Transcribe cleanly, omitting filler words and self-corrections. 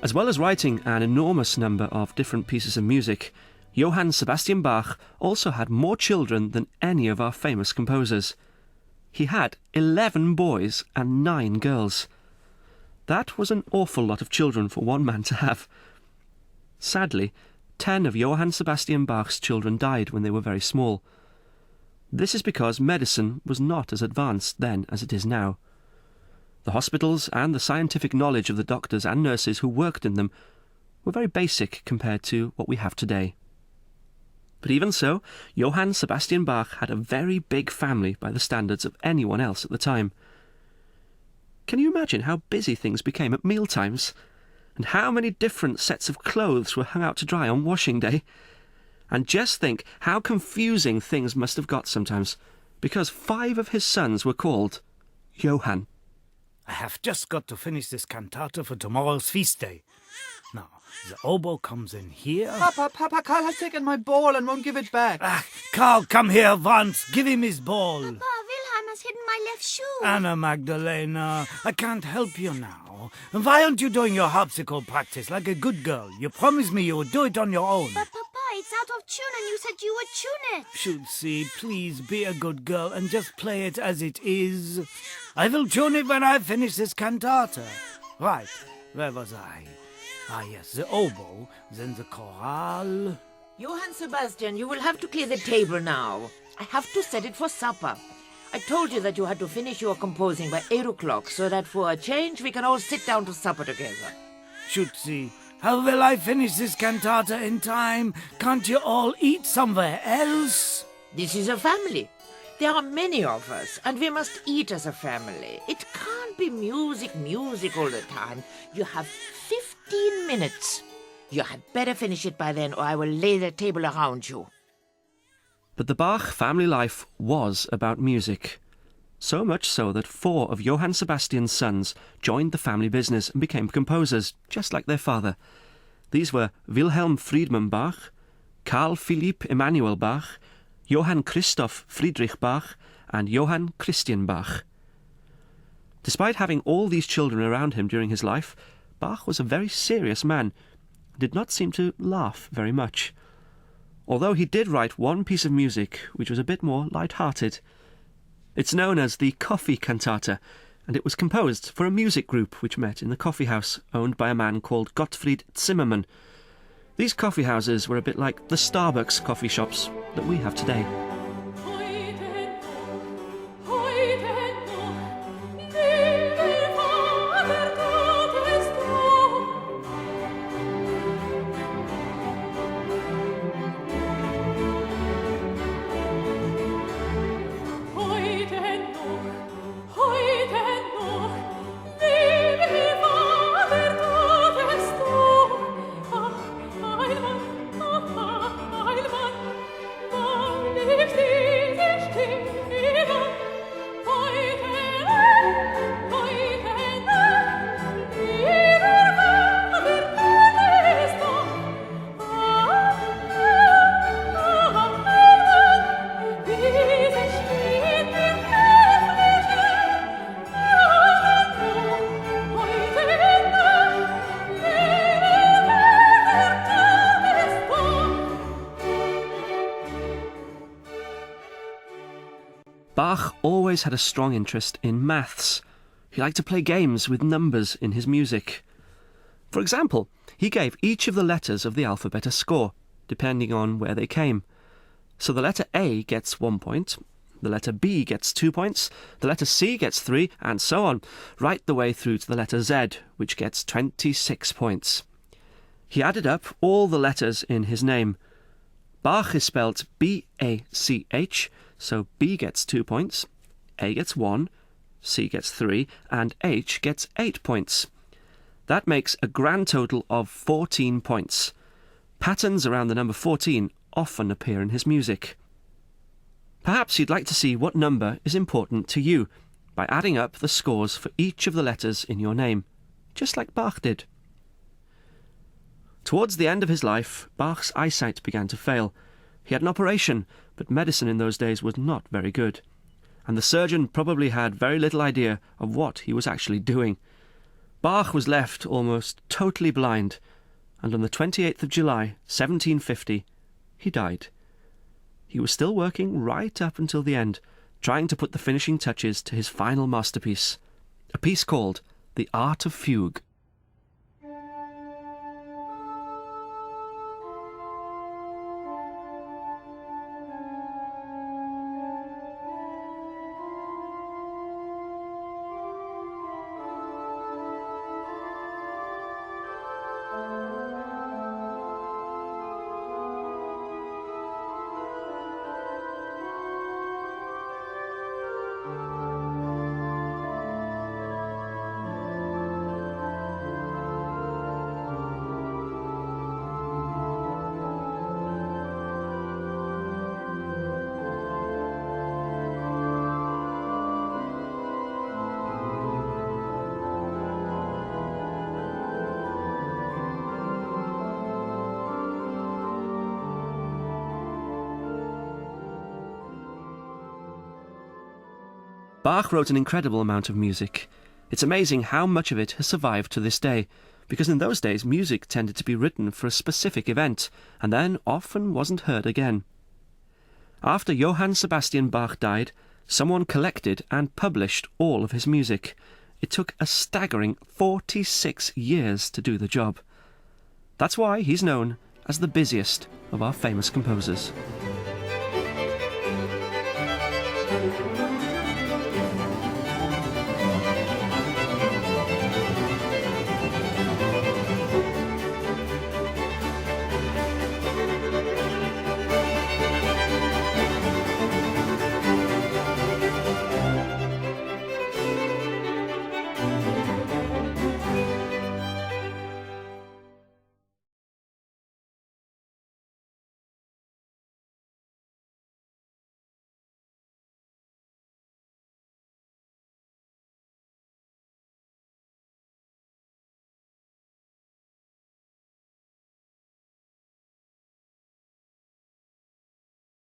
As well as writing an enormous number of different pieces of music, Johann Sebastian Bach also had more children than any of our famous composers. He had 11 boys and 9 girls. That was an awful lot of children for one man to have. Sadly, 10 of Johann Sebastian Bach's children died when they were very small. This is because medicine was not as advanced then as it is now. The hospitals and the scientific knowledge of the doctors and nurses who worked in them were very basic compared to what we have today. But even so, Johann Sebastian Bach had a very big family by the standards of anyone else at the time. Can you imagine how busy things became at mealtimes? And how many different sets of clothes were hung out to dry on washing day? And just think how confusing things must have got sometimes, because 5 of his sons were called Johann. I have just got to finish this cantata for tomorrow's feast day. Now, the oboe comes in here. Papa, Carl has taken my ball and won't give it back. Carl, come here once. Give him his ball. Papa, Wilhelm has hidden my left shoe. Anna Magdalena, I can't help you now. Why aren't you doing your harpsichord practice like a good girl? You promised me you would do it on your own. But Papa, it's out of tune and you said you would tune it. Schultze, please be a good girl and just play it as it is. I will tune it when I finish this cantata. Right, where was I? Yes, the oboe, then the chorale. Johann Sebastian, you will have to clear the table now. I have to set it for supper. I told you that you had to finish your composing by 8 o'clock, so that for a change we can all sit down to supper together. Schultze, how will I finish this cantata in time? Can't you all eat somewhere else? This is a family. There are many of us, and we must eat as a family. It can't be music all the time. You have 15 minutes. You had better finish it by then, or I will lay the table around you. But the Bach family life was about music. So much so that 4 of Johann Sebastian's sons joined the family business and became composers, just like their father. These were Wilhelm Friedmann Bach, Carl Philipp Emanuel Bach, Johann Christoph Friedrich Bach, and Johann Christian Bach. Despite having all these children around him during his life, Bach was a very serious man and did not seem to laugh very much. Although he did write one piece of music which was a bit more light-hearted. It's known as the Coffee Cantata, and it was composed for a music group which met in the coffee house owned by a man called Gottfried Zimmermann. These coffee houses were a bit like the Starbucks coffee shops that we have today. Bach always had a strong interest in maths. He liked to play games with numbers in his music. For example, he gave each of the letters of the alphabet a score, depending on where they came. So the letter A gets 1 point, the letter B gets 2 points, the letter C gets 3, and so on, right the way through to the letter Z, which gets 26 points. He added up all the letters in his name. Bach is spelled B-A-C-H, so B gets 2 points, A gets 1, C gets 3, and H gets 8 points. That makes a grand total of 14 points. Patterns around the number 14 often appear in his music. Perhaps you'd like to see what number is important to you by adding up the scores for each of the letters in your name, just like Bach did. Towards the end of his life, Bach's eyesight began to fail. He had an operation, but medicine in those days was not very good, and the surgeon probably had very little idea of what he was actually doing. Bach was left almost totally blind, and on the 28th of July, 1750, he died. He was still working right up until the end, trying to put the finishing touches to his final masterpiece, a piece called The Art of Fugue. Bach wrote an incredible amount of music. It's amazing how much of it has survived to this day, because in those days music tended to be written for a specific event, and then often wasn't heard again. After Johann Sebastian Bach died, someone collected and published all of his music. It took a staggering 46 years to do the job. That's why he's known as the busiest of our famous composers.